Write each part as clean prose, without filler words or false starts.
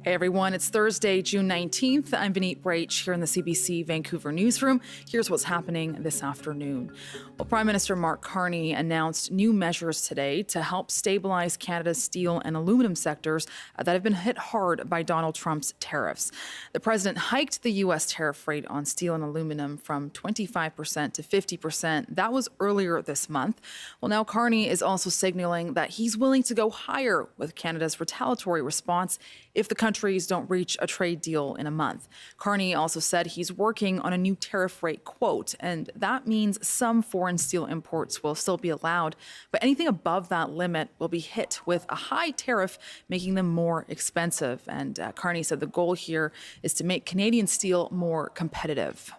Hey everyone, it's Thursday, June 19th. I'm Vineet Brach here in the CBC Vancouver newsroom. Here's what's happening this afternoon. Well, Prime Minister Mark Carney announced new measures today to help stabilize Canada's steel and aluminum sectors that have been hit hard by Donald Trump's tariffs. The president hiked the U.S. tariff rate on steel and aluminum from 25% to 50%. That was earlier this month. Well, now Carney is also signaling that he's willing to go higher with Canada's retaliatory response if the countries don't reach a trade deal in a month. Carney also said he's working on a new tariff rate quote, and that means some foreign steel imports will still be allowed, but anything above that limit will be hit with a high tariff, making them more expensive. And Carney said the goal here is to make Canadian steel more competitive.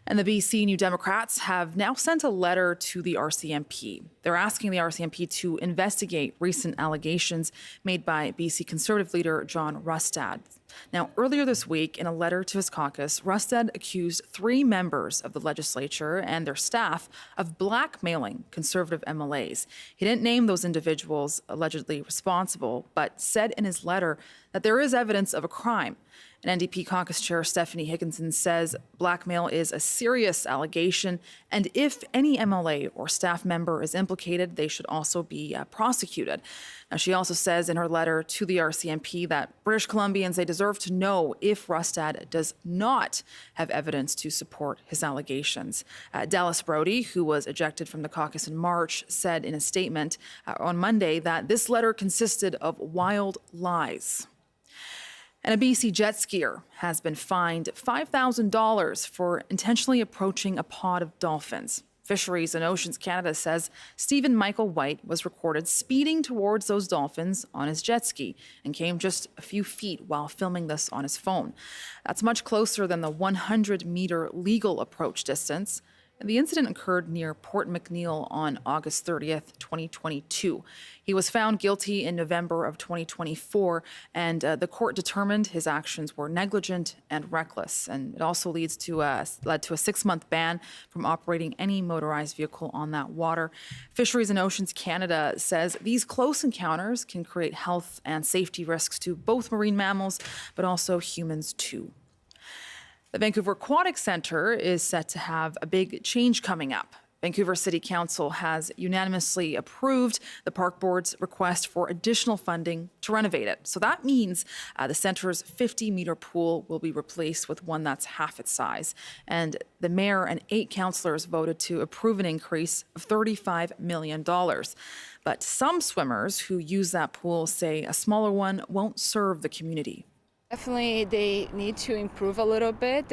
And the BC New Democrats have now sent a letter to the RCMP. They're asking the RCMP to investigate recent allegations made by BC Conservative leader John Rustad. Now, earlier this week, in a letter to his caucus, Rustad accused 3 members of the legislature and their staff of blackmailing Conservative MLAs. He didn't name those individuals allegedly responsible, but said in his letter that there is evidence of a crime. And NDP caucus chair Stephanie Higginson says blackmail is a serious allegation, and if any MLA or staff member is implicated, they should also be prosecuted. Now, she also says in her letter to the RCMP that British Columbians, they deserve to know if Rustad does not have evidence to support his allegations. Dallas Brody, who was ejected from the caucus in March, said in a statement on Monday that this letter consisted of wild lies. And a BC jet skier has been fined $5,000 for intentionally approaching a pod of dolphins. Fisheries and Oceans Canada says Stephen Michael White was recorded speeding towards those dolphins on his jet ski and came just a few feet while filming this on his phone. That's much closer than the 100-meter legal approach distance. And the incident occurred near Port McNeill on August 30th, 2022. He was found guilty in November of 2024, and the court determined his actions were negligent and reckless. And it also led to a 6-month ban from operating any motorized vehicle on that water. Fisheries and Oceans Canada says these close encounters can create health and safety risks to both marine mammals, but also humans too. The Vancouver Aquatic Centre is set to have a big change coming up. Vancouver City Council has unanimously approved the Park Board's request for additional funding to renovate it. So that means the centre's 50-meter pool will be replaced with one that's half its size. And the mayor and 8 councillors voted to approve an increase of $35 million. But some swimmers who use that pool say a smaller one won't serve the community. Definitely they need to improve a little bit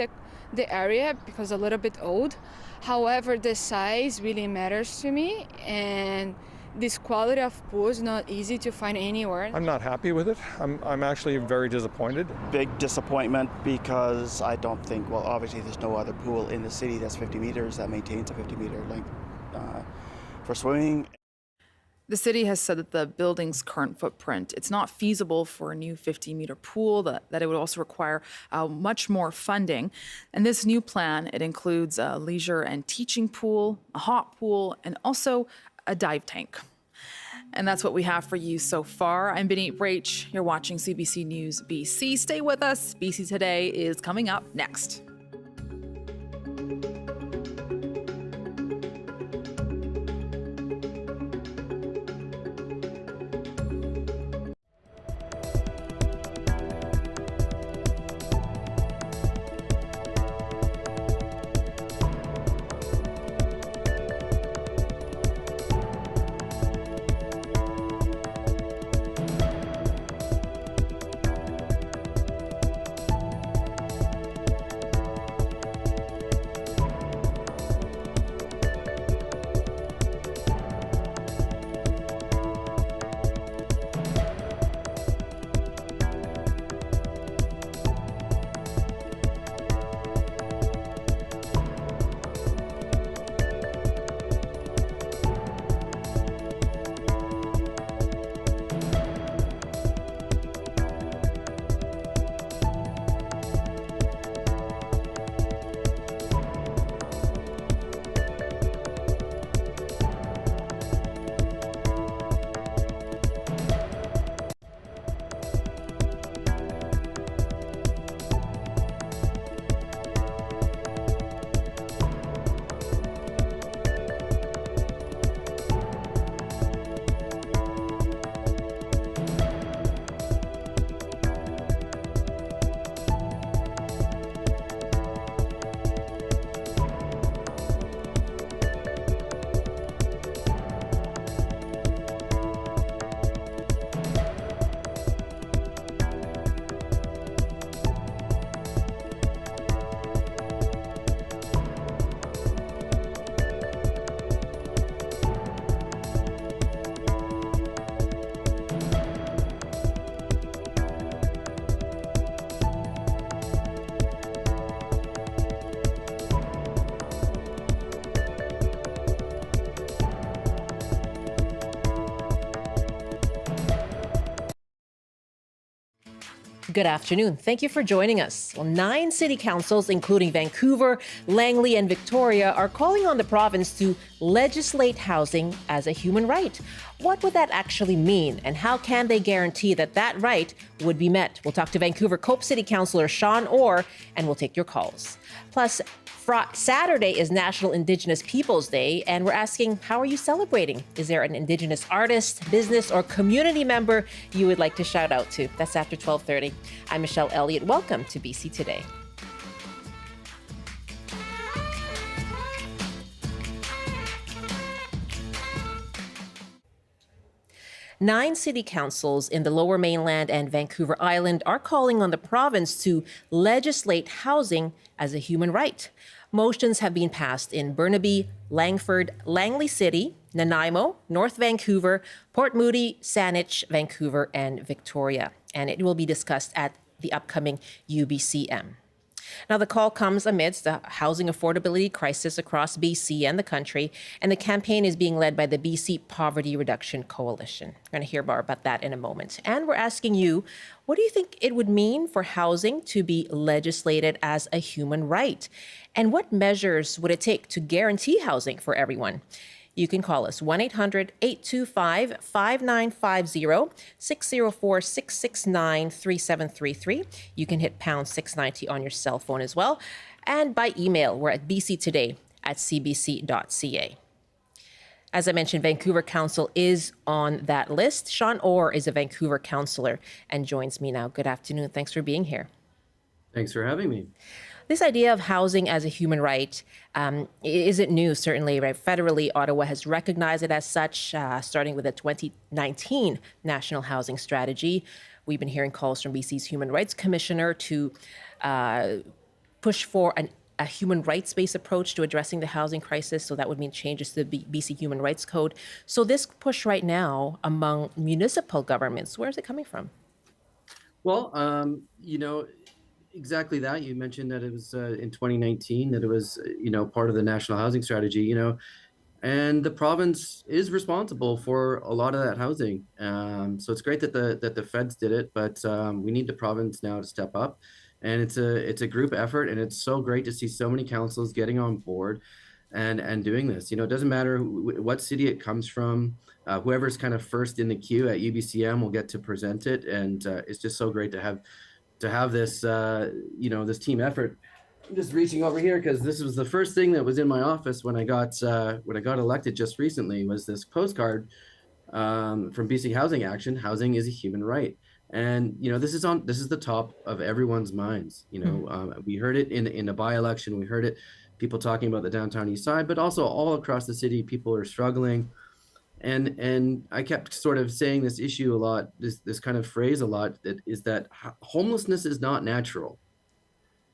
the area because a little bit old. However, the size really matters to me, and this quality of pool is not easy to find anywhere. I'm not happy with it. I'm actually very disappointed. Big disappointment because I don't think, well, obviously there's no other pool in the city that's 50 meters that maintains a 50-meter length for swimming. The city has said that the building's current footprint, it's not feasible for a new 50-meter pool, that it would also require much more funding. And this new plan, it includes a leisure and teaching pool, a hot pool, and also a dive tank. And that's what we have for you so far. I'm Vineet Brach. You're watching CBC News BC. Stay with us. BC Today is coming up next. Good afternoon. Thank you for joining us. Well, 9 city councils, including Vancouver, Langley, and Victoria, are calling on the province to legislate housing as a human right. What would that actually mean, and how can they guarantee that that right would be met? We'll talk to Vancouver Cope City Councillor Sean Orr, and we'll take your calls. Plus, Saturday is National Indigenous Peoples Day, and we're asking, how are you celebrating? Is there an Indigenous artist, business, or community member you would like to shout out to? That's after 12:30. I'm Michelle Elliott. Welcome to BC Today. Nine city councils in the Lower Mainland and Vancouver Island are calling on the province to legislate housing as a human right. Motions have been passed in Burnaby, Langford, Langley City, Nanaimo, North Vancouver, Port Moody, Saanich, Vancouver, and Victoria. And it will be discussed at the upcoming UBCM. Now, the call comes amidst the housing affordability crisis across BC and the country, and the campaign is being led by the BC Poverty Reduction Coalition. We're going to hear more about that in a moment. And we're asking you, what do you think it would mean for housing to be legislated as a human right? And what measures would it take to guarantee housing for everyone? You can call us 1-800-825-5950, 604-669-3733. You can hit pound 690 on your cell phone as well. And by email, we're at bctoday@cbc.ca. As I mentioned, Vancouver Council is on that list. Sean Orr is a Vancouver councillor and joins me now. Good afternoon. Thanks for being here. Thanks for having me. This idea of housing as a human right isn't new, certainly, right? Federally, Ottawa has recognized it as such, starting with the 2019 National Housing Strategy. We've been hearing calls from BC's Human Rights Commissioner to push for a human rights-based approach to addressing the housing crisis. So that would mean changes to the BC Human Rights Code. So this push right now among municipal governments, where is it coming from? Well, exactly that. You mentioned that it was in 2019 that it was, part of the National Housing Strategy, and the province is responsible for a lot of that housing. So it's great that the feds did it, but we need the province now to step up. And it's a group effort, and it's so great to see so many councils getting on board and doing this. It doesn't matter what city it comes from. Whoever's kind of first in the queue at UBCM will get to present it, and it's just so great to have this, this team effort. I'm just reaching over here because this was the first thing that was in my office when I got elected just recently, was this postcard from BC Housing Action. Housing is a human right, and this is the top of everyone's minds. We heard it in a by-election. We heard it, people talking about the downtown east side, but also all across the city, people are struggling. And I kept sort of saying this issue a lot, this kind of phrase a lot, that homelessness is not natural.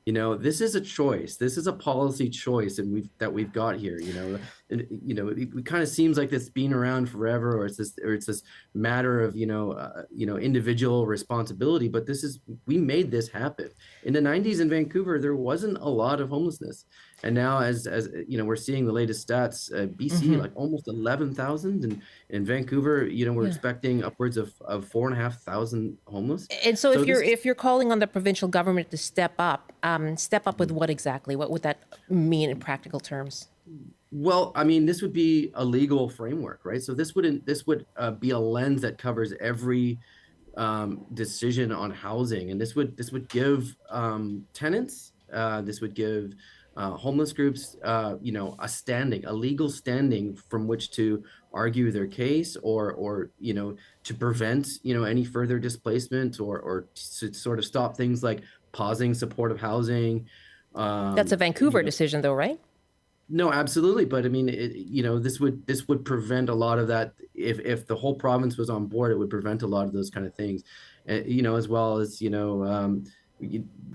This is a choice. This is a policy choice, and we've got here. It kind of seems like it's been around forever, or it's this matter of individual responsibility. But we made this happen. In the 90s in Vancouver, there wasn't a lot of homelessness, and now as we're seeing the latest stats, BC like almost 11,000, and in Vancouver, we're expecting upwards of 4,500 homeless. And so if you're calling on the provincial government to step up with what exactly? What would that mean in practical terms? Well, I mean, this would be a legal framework, right? So this would be a lens that covers every decision on housing, and this would give tenants, this would give homeless groups, a legal standing from which to argue their case, or to prevent any further displacement, or to sort of stop things like pausing supportive housing. That's a Vancouver decision, though, right? No, absolutely. But I mean, this would prevent a lot of that. If the whole province was on board, it would prevent a lot of those kind of things. As well as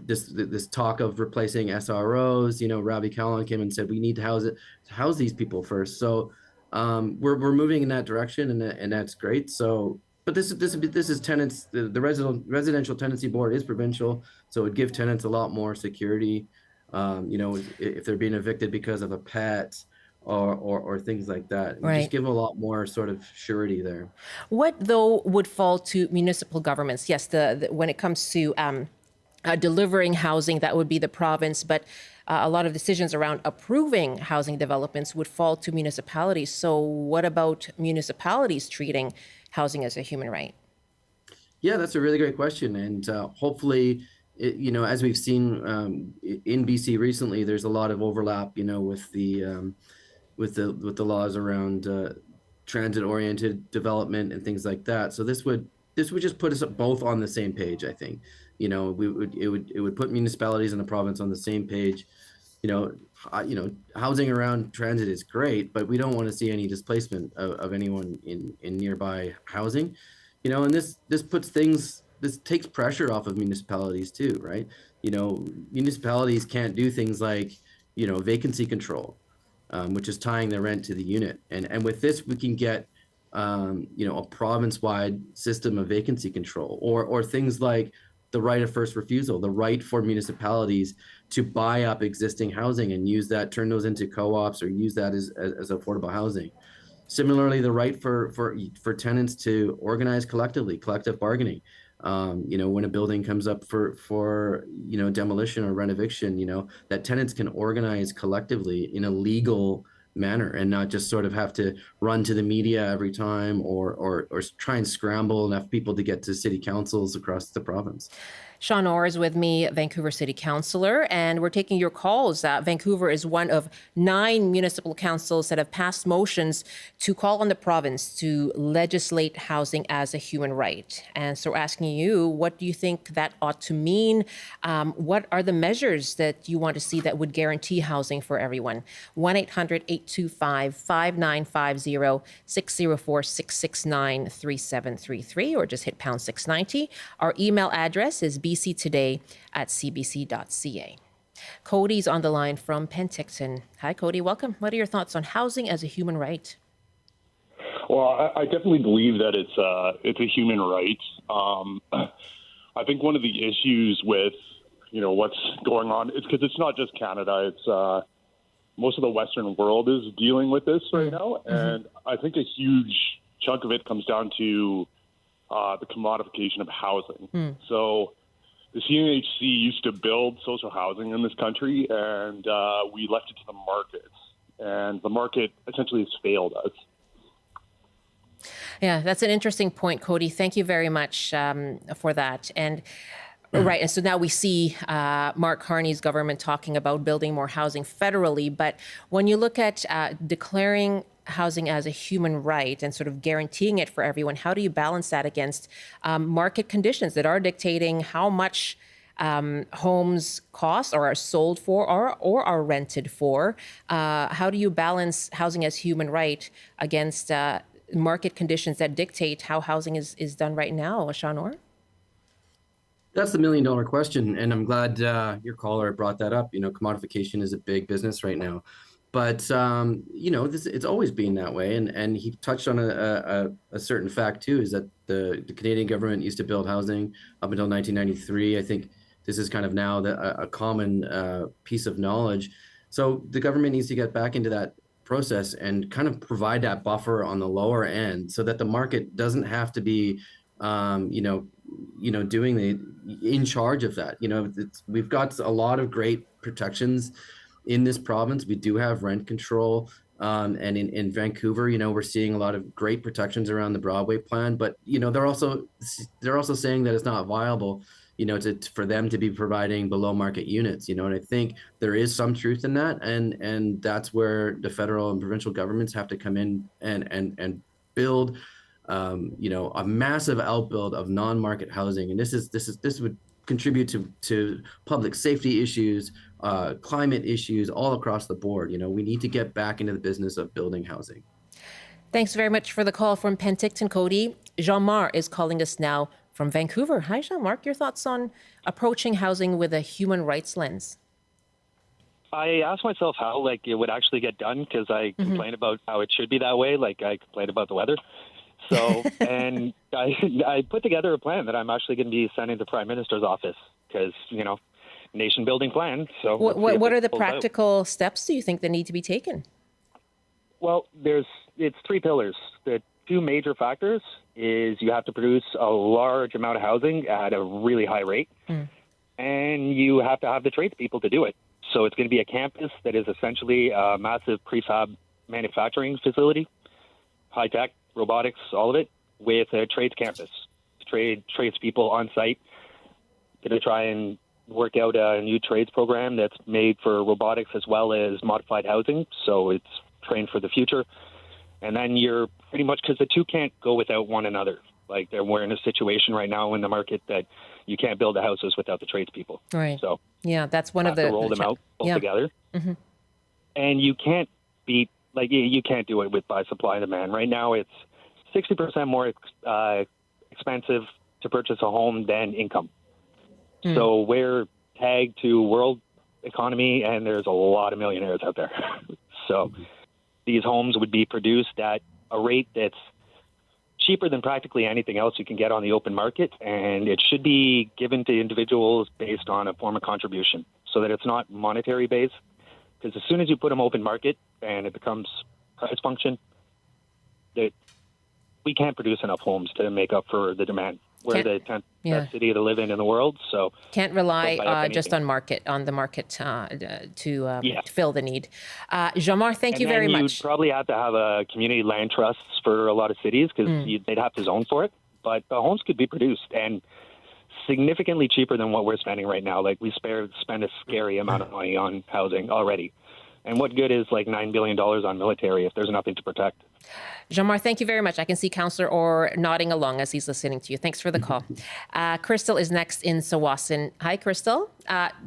this talk of replacing SROs. Ravi Kahlon came and said we need to house these people first. So we're moving in that direction, and that's great. So, but this is tenants. The residential tenancy board is provincial, so it would give tenants a lot more security. If they're being evicted because of a pet, or things like that. Right. Just give a lot more sort of surety there. What, though, would fall to municipal governments? Yes, when it comes to delivering housing, that would be the province, but a lot of decisions around approving housing developments would fall to municipalities. So what about municipalities treating housing as a human right? Yeah, that's a really great question. And hopefully, as we've seen in BC recently, there's a lot of overlap, with the laws around transit-oriented development and things like that. So this would just put us both on the same page, I think. It would put municipalities and the province on the same page. Housing around transit is great, but we don't want to see any displacement of anyone in nearby housing. And this takes pressure off of municipalities too, right? Municipalities can't do things like, vacancy control, which is tying the rent to the unit. And with this, we can get, a province-wide system of vacancy control, or things like the right of first refusal, the right for municipalities to buy up existing housing and use that, turn those into co-ops or use that as affordable housing. Similarly, the right for tenants to organize collectively, collective bargaining. When a building comes up for demolition or renovation, that tenants can organize collectively in a legal manner and not just sort of have to run to the media every time or try and scramble enough people to get to city councils across the province. Sean Orr is with me, Vancouver City Councillor, and we're taking your calls. Vancouver is one of 9 municipal councils that have passed motions to call on the province to legislate housing as a human right. And so we're asking you, what do you think that ought to mean? What are the measures that you want to see that would guarantee housing for everyone? 1-800-825-5950, 604-669-3733, or just hit pound 690. Our email address is bctoday@cbc.ca. Cody's on the line from Penticton. Hi, Cody. Welcome. What are your thoughts on housing as a human right? Well, I definitely believe that it's a human right. I think one of the issues with what's going on is because it's not just Canada. It's most of the Western world is dealing with this right now, and I think a huge chunk of it comes down to the commodification of housing. So the CNHC used to build social housing in this country, and we left it to the market. And the market essentially has failed us. Yeah, that's an interesting point, Cody. Thank you very much for that. And right, and so now we see Mark Carney's government talking about building more housing federally. But when you look at declaring housing as a human right and sort of guaranteeing it for everyone, how do you balance that against market conditions that are dictating how much homes cost or are sold for or are rented for? How do you balance housing as human right against market conditions that dictate how housing is done right now? Sean Orr? That's the $1 million question, and I'm glad your caller brought that up. Commodification is a big business right now. But, it's always been that way. And he touched on a certain fact, too, is that the Canadian government used to build housing up until 1993. I think this is kind of now a common piece of knowledge. So the government needs to get back into that process and kind of provide that buffer on the lower end so that the market doesn't have to be, in charge of that. We've got a lot of great protections in this province. We do have rent control, and in Vancouver, we're seeing a lot of great protections around the Broadway plan. But they're also saying that it's not viable, for them to be providing below market units. And I think there is some truth in that, and that's where the federal and provincial governments have to come in and build, a massive outbuild of non-market housing. And this would contribute to public safety issues, climate issues all across the board. We need to get back into the business of building housing. Thanks very much for the call from Penticton, Cody. Jean-Marc is calling us now from Vancouver. Hi, Jean-Marc. Your thoughts on approaching housing with a human rights lens? I asked myself how it would actually get done, because I complain about how it should be that way. I complain about the weather. So, and I put together a plan that I'm actually going to be sending to the Prime Minister's office, because, nation building plan. So what are the practical steps do you think that need to be taken? Well, it's three pillars. The two major factors is you have to produce a large amount of housing at a really high rate, and you have to have the tradespeople to do it. So it's going to be a campus that is essentially a massive prefab manufacturing facility, high tech, robotics, all of it, with a trades campus. Tradespeople on site, going to try and work out a new trades program that's made for robotics as well as modified housing. So it's trained for the future. And then you're pretty much, because the two can't go without one another. Like we're in a situation right now in the market that you can't build the houses without the tradespeople. Right. So yeah, that's one of the roll them out both together. Mm-hmm. And you can't beat, like you can't do it with by supply and demand. Right now it's 60% more expensive to purchase a home than income. So we're tagged to world economy, and there's a lot of millionaires out there. So these homes would be produced at a rate that's cheaper than practically anything else you can get on the open market, and it should be given to individuals based on a form of contribution so that it's not monetary based. Because as soon as you put them open market and it becomes price function, that we can't produce enough homes to make up for the demand. We're the 10th best city to live in the world, so can't rely just on the market to fill the need. Jean-Marc, thank you very much. You'd probably have to have a community land trusts for a lot of cities because they'd have to zone for it. But the homes could be produced and significantly cheaper than what we're spending right now. Like we spend a scary amount of money on housing already. And what good is like $9 billion on military if there's nothing to protect? Jean-Marc, thank you very much. I can see Councillor Orr nodding along as he's listening to you. Thanks for the call. Crystal is next in Tsawwassen. Hi, Crystal.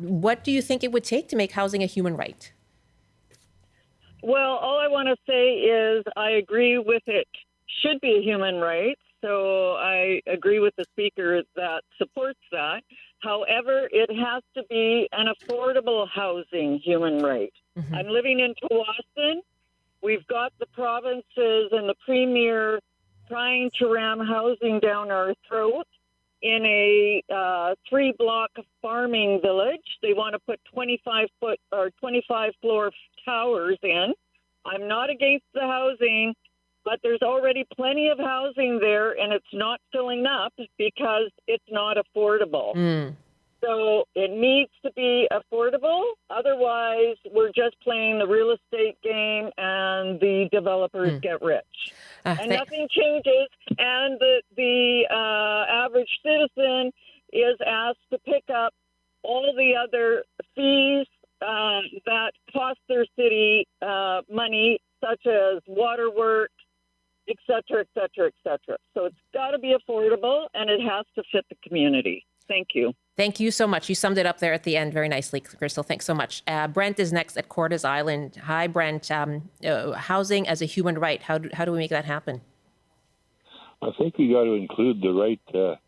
What do you think it would take to make housing a human right? Well, all I want to say is I agree with it should be a human right. So I agree with the speaker that supports that. However, it has to be an affordable housing human right. Mm-hmm. I'm living in Tsawwassen. We've got the provinces and the premier trying to ram housing down our throat in a 3-block farming village. They want to put 25-foot or 25-floor towers in. I'm not against the housing, but there's already plenty of housing there, and it's not filling up because it's not affordable. So it needs to be affordable. Otherwise, we're just playing the real estate game and the developers get rich. And nothing changes. And the average citizen is asked to pick up all the other fees that cost their city money, such as waterworks, et cetera, et cetera, et cetera. So it's got to be affordable, and it has to fit the community. Thank you. Thank you so much. You summed it up there at the end very nicely, Crystal. Thanks so much. Brent is next at Cordes Island. Hi, Brent. Housing as a human right. How do we make that happen? I think we got to include the right,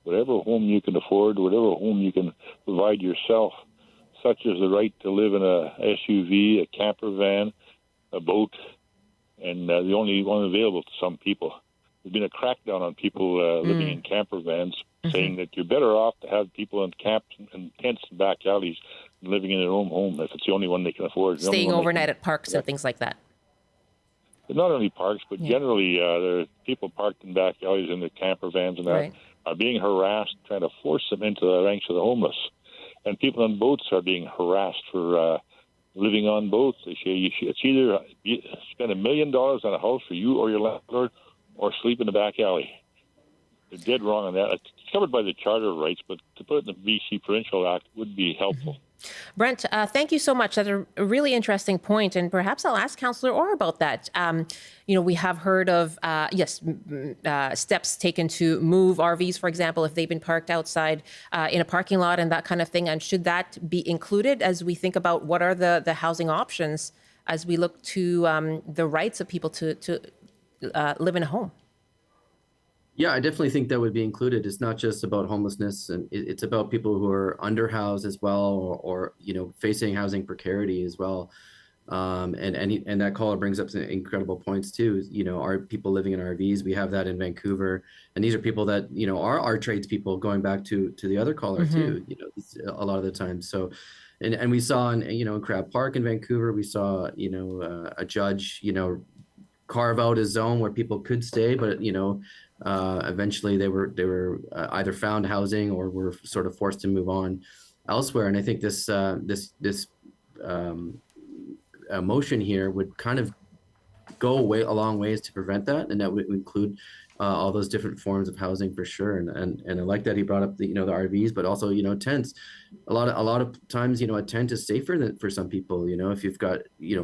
whatever home you can afford, whatever home you can provide yourself, such as the right to live in a SUV, a camper van, a boat, and the only one available to some people. There's been a crackdown on people living in camper vans, saying that you're better off to have people in camps and tents and back alleys than living in their own home if it's the only one they can afford. Staying overnight at parks and things like that. But not only parks, but generally there are people parked in back alleys in their camper vans and that are being harassed, trying to force them into the ranks of the homeless. And people on boats are being harassed for living on boats. They say it's either spend $1 million on a house for you or your landlord or sleep in the back alley. They're dead wrong on that. It's covered by the Charter rights, but to put it in the BC Provincial Act would be helpful. Brent, thank you so much. That's a really interesting point, and perhaps I'll ask Councillor Orr about that. We have heard of, steps taken to move RVs, for example, if they've been parked outside in a parking lot and that kind of thing. And should that be included as we think about what are the housing options as we look to the rights of people to live in a home? Yeah, I definitely think that would be included. It's not just about homelessness, and it's about people who are underhoused as well, or facing housing precarity as well. And that caller brings up some incredible points too. Are people living in RVs? We have that in Vancouver, and these are people that are our tradespeople. Going back to the other caller too, a lot of the time. So, and we saw in Crab Park in Vancouver, we saw a judge carve out a zone where people could stay, but eventually they were either found housing or were sort of forced to move on elsewhere. And I think this motion here would kind of go a long ways to prevent that, and that would include all those different forms of housing for sure. And I like that he brought up the RVs, but also tents. A lot of times a tent is safer than for some people. If you've got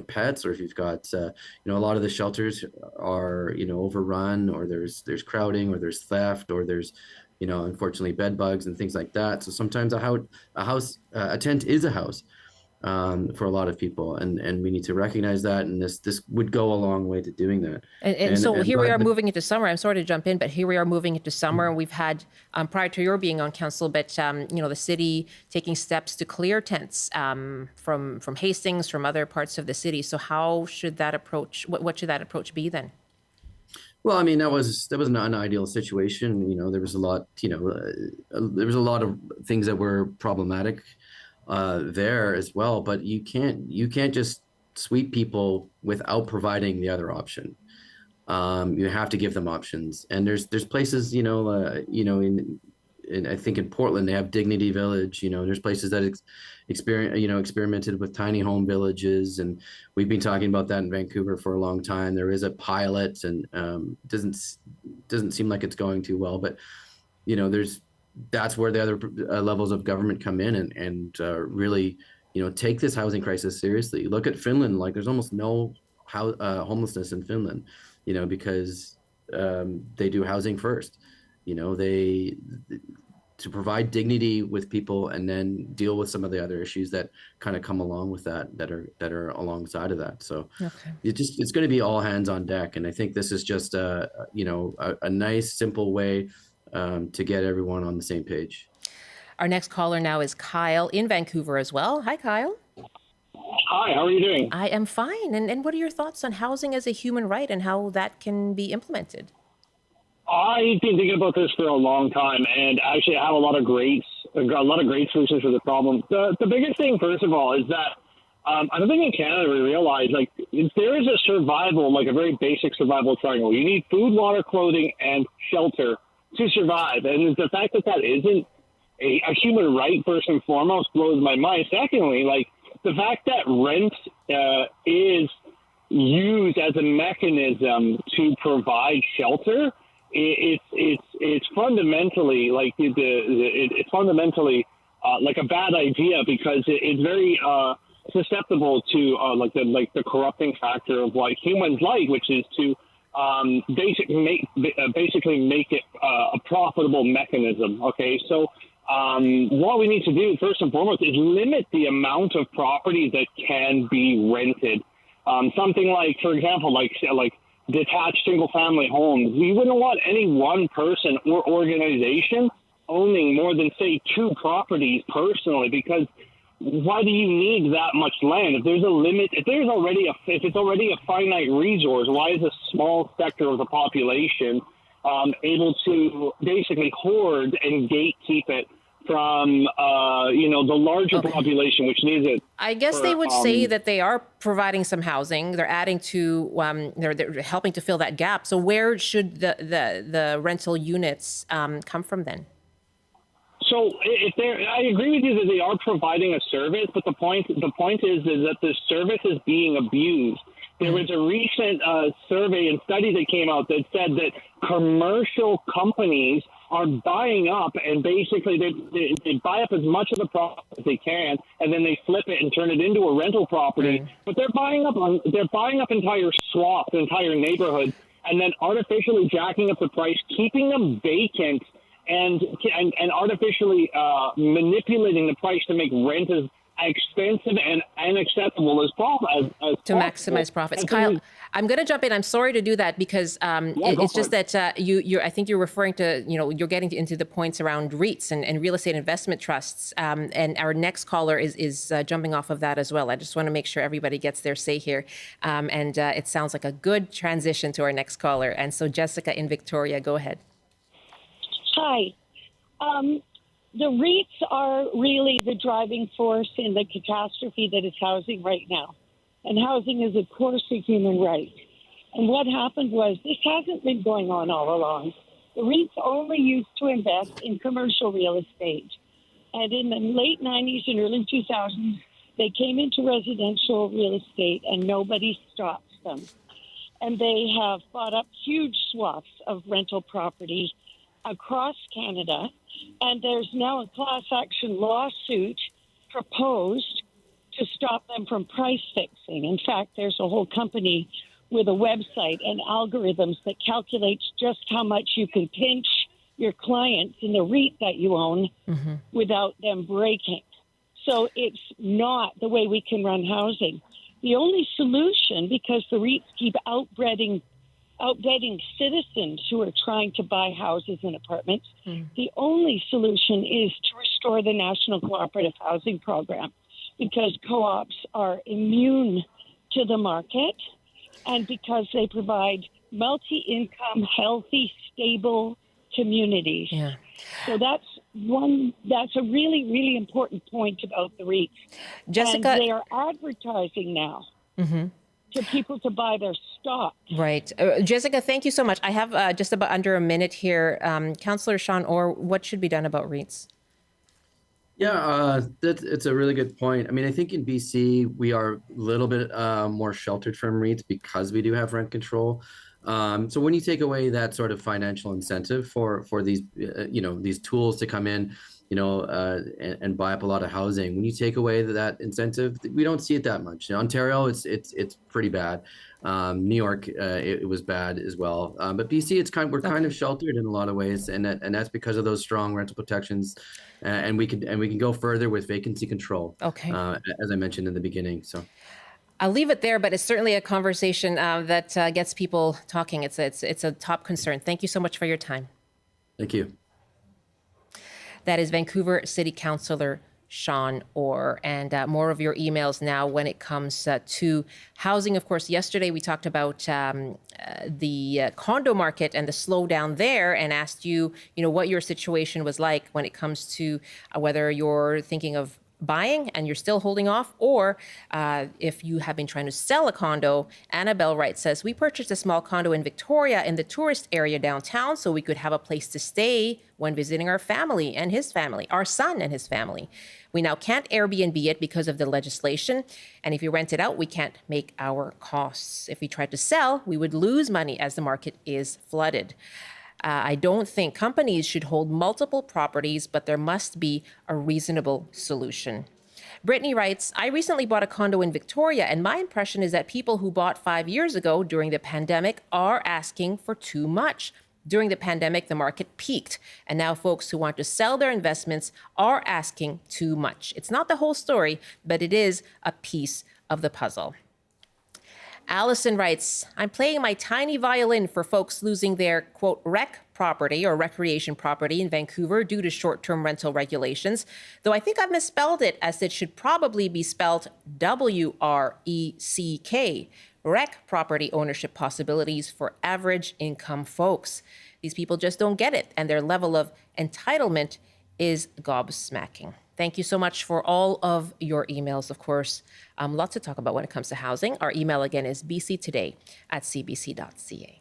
pets, or if you've got a lot of the shelters are overrun, or there's crowding, or there's theft, or there's unfortunately bed bugs and things like that. So sometimes a tent is a house for a lot of people, and we need to recognize that, and this would go a long way to doing that. And so here we are moving into summer. I'm sorry to jump in, but here we are moving into summer, and we've had prior to your being on council, but the city taking steps to clear tents from Hastings, from other parts of the city. So how should that approach? What should that approach be then? Well, I mean, that was not an ideal situation. There was a lot. There was a lot of things that were problematic there as well, but you can't just sweep people without providing the other option. You have to give them options, and there's places in I think in Portland they have Dignity Village. There's places that experimented with tiny home villages, and we've been talking about that in Vancouver for a long time. There is a pilot, and doesn't seem like it's going too well, but that's where the other levels of government come in and really, take this housing crisis seriously. Look at Finland. Like, there's almost no homelessness in Finland, because they do housing first. They to provide dignity with people, and then deal with some of the other issues that kind of come along with that are alongside of that. So okay. It's going to be all hands on deck, and I think this is just a nice, simple way to get everyone on the same page. Our next caller now is Kyle in Vancouver as well. Hi, Kyle. Hi, how are you doing? I am fine. And what are your thoughts on housing as a human right and how that can be implemented? I've been thinking about this for a long time, and actually I have a lot of great solutions for the problem. The biggest thing, first of all, is that I don't think in Canada we realize, like, there is a survival, like a very basic survival triangle. You need food, water, clothing, and shelter to survive. And the fact that isn't a human right, first and foremost, blows my mind. Secondly, like, the fact that rent is used as a mechanism to provide shelter, it's fundamentally like it's fundamentally like a bad idea, because it's very susceptible to the corrupting factor of what humans like, which is to basically make it a profitable mechanism. Okay, so what we need to do first and foremost is limit the amount of property that can be rented. Something like, for example, like detached single-family homes. We wouldn't want any one person or organization owning more than, say, 2 properties personally, because why do you need that much land? If there's a limit, if it's already a finite resource, why is a small sector of the population able to basically hoard and gatekeep it from the larger population, which needs it? I guess they would say that they are providing some housing. They're adding to, they're helping to fill that gap. So where should the rental units come from then? So I agree with you that they are providing a service, but the point is that the service is being abused. There was a recent survey and study that came out that said that commercial companies are buying up, and basically they buy up as much of the property as they can, and then they flip it and turn it into a rental property. But they're buying up entire swaths, entire neighborhoods, and then artificially jacking up the price, keeping them vacant, and artificially manipulating the price to make rent as expensive and unacceptable as possible. To maximize profits. Kyle, I'm going to jump in. I'm sorry to do that, because it's just that I think you're referring to, you're getting into the points around REITs and real estate investment trusts. And our next caller is jumping off of that as well. I just want to make sure everybody gets their say here. And it sounds like a good transition to our next caller. And so Jessica in Victoria, go ahead. Hi. The REITs are really the driving force in the catastrophe that is housing right now. And housing is, of course, a human right. And what happened was this hasn't been going on all along. The REITs only used to invest in commercial real estate. And in the late 90s and early 2000s, they came into residential real estate and nobody stopped them. And they have bought up huge swaths of rental property across Canada. And there's now a class action lawsuit proposed to stop them from price fixing. In fact, there's a whole company with a website and algorithms that calculates just how much you can pinch your clients in the REIT that you own without them breaking. So it's not the way we can run housing. The only solution, because the REITs keep outbidding citizens who are trying to buy houses and apartments, the only solution is to restore the National Cooperative Housing Program, because co-ops are immune to the market and because they provide multi-income, healthy, stable communities. Yeah. So that's a really, really important point about the REITs. Jessica, and they are advertising now to people to buy their stock. Right. Jessica, thank you so much. I have just about under a minute here. Councillor Sean Orr, what should be done about REITs? Yeah, it's a really good point. I mean, I think in BC, we are a little bit more sheltered from REITs because we do have rent control. So when you take away that sort of financial incentive for these, these tools to come in, and buy up a lot of housing, when you take away that incentive, we don't see it that much. In Ontario, it's pretty bad. New York, it was bad as well. But BC, we're kind of sheltered in a lot of ways, and that's because of those strong rental protections. And we can go further with vacancy control. Okay. As I mentioned in the beginning. So I'll leave it there, but it's certainly a conversation that gets people talking. It's a top concern. Thank you so much for your time. Thank you. That is Vancouver City Councillor Sean Orr. And more of your emails now when it comes to housing. Of course, yesterday we talked about the condo market and the slowdown there, and asked you, what your situation was like when it comes to whether you're thinking of buying and you're still holding off, or if you have been trying to sell a condo. Annabelle Wright says, we purchased a small condo in Victoria in the tourist area downtown so we could have a place to stay when visiting our family and his family, our son and his family. We now can't Airbnb it because of the legislation. And if you rent it out, we can't make our costs. If we tried to sell, we would lose money as the market is flooded. I don't think companies should hold multiple properties, but there must be a reasonable solution. Brittany writes, I recently bought a condo in Victoria, and my impression is that people who bought 5 years ago during the pandemic are asking for too much. During the pandemic, the market peaked, and now folks who want to sell their investments are asking too much. It's not the whole story, but it is a piece of the puzzle. Allison writes, I'm playing my tiny violin for folks losing their, quote, rec property or recreation property in Vancouver due to short-term rental regulations, though I think I've misspelled it, as it should probably be spelled W-R-E-C-K, rec property ownership possibilities for average income folks. These people just don't get it, and their level of entitlement is gobsmacking. Thank you so much for all of your emails, of course. Lots to talk about when it comes to housing. Our email again is bctoday@cbc.ca.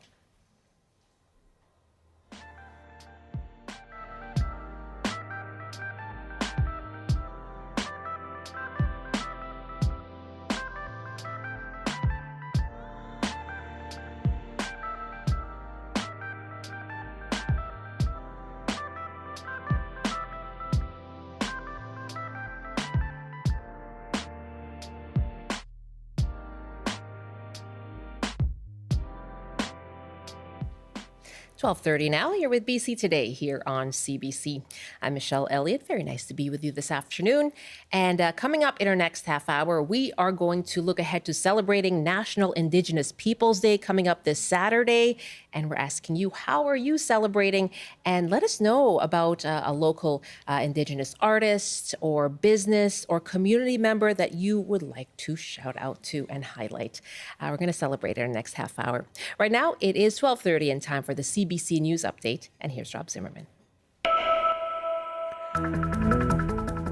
.30 now. You're with BC Today here on CBC. I'm Michelle Elliott. Very nice to be with you this afternoon. And coming up in our next half hour, we are going to look ahead to celebrating National Indigenous Peoples Day coming up this Saturday. And we're asking you, how are you celebrating? And let us know about a local Indigenous artist or business or community member that you would like to shout out to and highlight. We're going to celebrate in our next half hour. Right now, it is 12:30 and time for the CBC News Update. And here's Rob Zimmerman.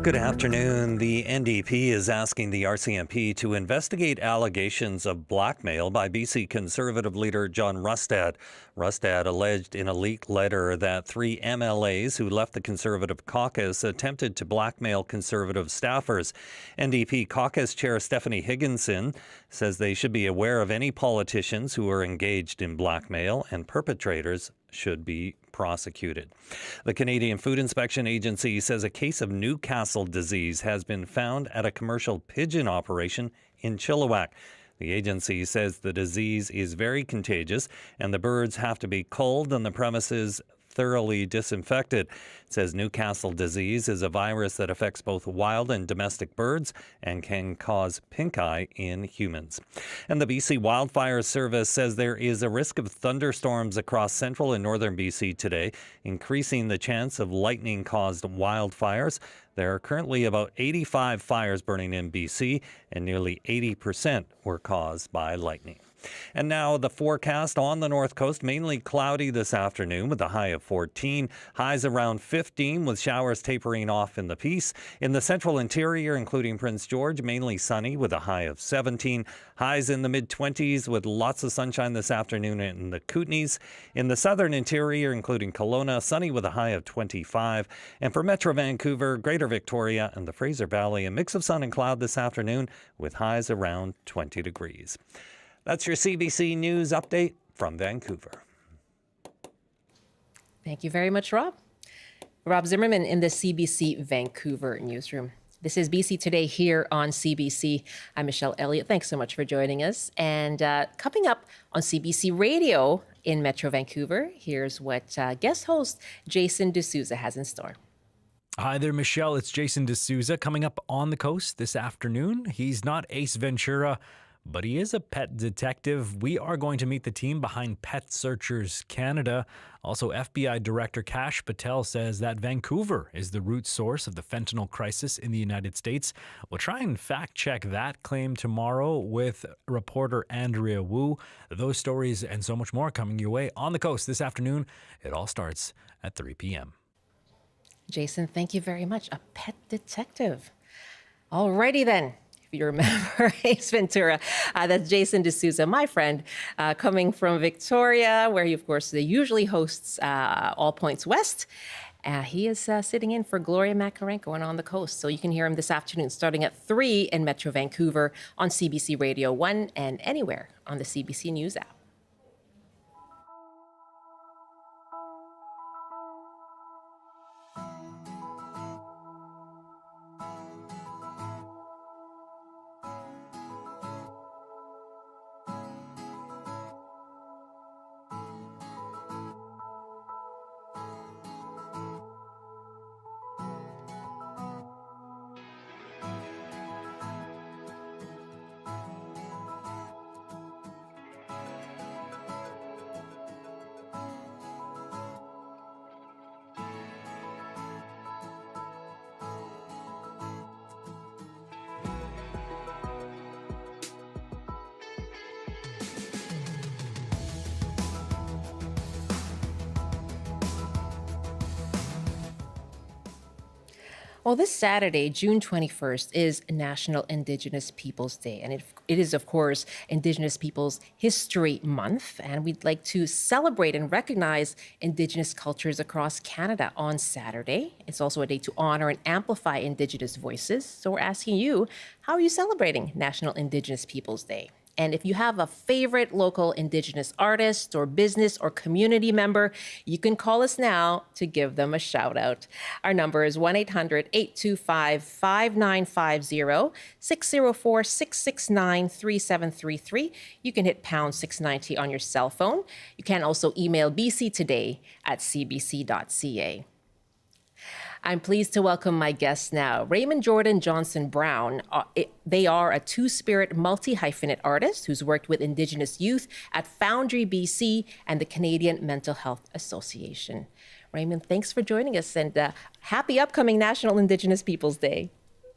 Good afternoon. The NDP is asking the RCMP to investigate allegations of blackmail by BC Conservative leader John Rustad. Rustad alleged in a leaked letter that 3 MLAs who left the Conservative caucus attempted to blackmail Conservative staffers. NDP caucus chair Stephanie Higginson says they should be aware of any politicians who are engaged in blackmail, and perpetrators should be prosecuted. The Canadian Food Inspection Agency says a case of Newcastle disease has been found at a commercial pigeon operation in Chilliwack. The agency says the disease is very contagious and the birds have to be culled and the premises thoroughly disinfected. It says Newcastle disease is a virus that affects both wild and domestic birds and can cause pink eye in humans. And the BC Wildfire Service says there is a risk of thunderstorms across central and northern BC today, increasing the chance of lightning-caused wildfires. There are currently about 85 fires burning in BC, and nearly 80% were caused by lightning. And now the forecast on the north coast, mainly cloudy this afternoon with a high of 14, highs around 15 with showers tapering off in the Peace. In the central interior, including Prince George, mainly sunny with a high of 17, highs in the mid-20s with lots of sunshine this afternoon in the Kootenays. In the southern interior, including Kelowna, sunny with a high of 25. And for Metro Vancouver, Greater Victoria and the Fraser Valley, a mix of sun and cloud this afternoon with highs around 20 degrees. That's your CBC News update from Vancouver. Thank you very much, Rob. Rob Zimmerman in the CBC Vancouver newsroom. This is BC Today here on CBC. I'm Michelle Elliott. Thanks so much for joining us. And coming up on CBC Radio in Metro Vancouver, here's what guest host Jason D'Souza has in store. Hi there, Michelle. It's Jason D'Souza coming up on the coast this afternoon. He's not Ace Ventura, but he is a pet detective. We are going to meet the team behind Pet Searchers Canada. Also, FBI Director Kash Patel says that Vancouver is the root source of the fentanyl crisis in the United States. We'll try and fact-check that claim tomorrow with reporter Andrea Wu. Those stories and so much more coming your way on the coast this afternoon. It all starts at 3 p.m. Jason, thank you very much. A pet detective. Alrighty then. You remember Ace Ventura. That's Jason D'Souza, my friend, coming from Victoria, where he, of course, usually hosts All Points West. He is sitting in for Gloria Makarenko and On the Coast. So you can hear him this afternoon starting at 3 in Metro Vancouver on CBC Radio 1 and anywhere on the CBC News app. Well, this Saturday, June 21st, is National Indigenous Peoples Day, and it is, of course, Indigenous Peoples History Month, and we'd like to celebrate and recognize Indigenous cultures across Canada on Saturday. It's also a day to honor and amplify Indigenous voices, so we're asking you, how are you celebrating National Indigenous Peoples Day? And if you have a favorite local Indigenous artist or business or community member, you can call us now to give them a shout out. Our number is 1-800-825-5950, 604-669-3733. You can hit pound 690 on your cell phone. You can also email bctoday@cbc.ca. I'm pleased to welcome my guests now. Raymond Jordan Johnson-Brown. They are a two-spirit multi-hyphenate artist who's worked with Indigenous youth at Foundry BC and the Canadian Mental Health Association. Raymond, thanks for joining us, and happy upcoming National Indigenous Peoples Day.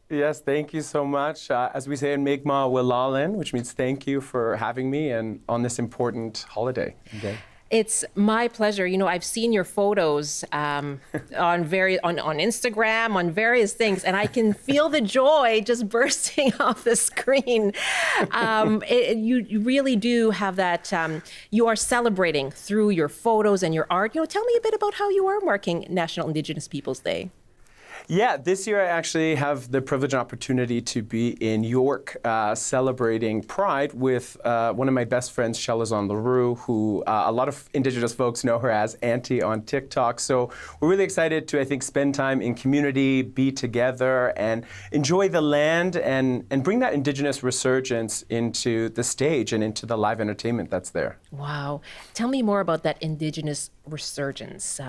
Yes, thank you so much. As we say in Mi'kmaq, Wilalin, which means thank you for having me and on this important holiday. Okay. It's my pleasure. You know, I've seen your photos on Instagram, on various things, and I can feel the joy just bursting off the screen. You really do have that. You are celebrating through your photos and your art. You know, tell me a bit about how you are marking National Indigenous Peoples Day. Yeah, this year I actually have the privilege and opportunity to be in York celebrating Pride with one of my best friends, Shelazon LaRue, who a lot of Indigenous folks know her as Auntie on TikTok. So we're really excited to, I think, spend time in community, be together, and enjoy the land and bring that Indigenous resurgence into the stage and into the live entertainment that's there. Wow. Tell me more about that Indigenous resurgence.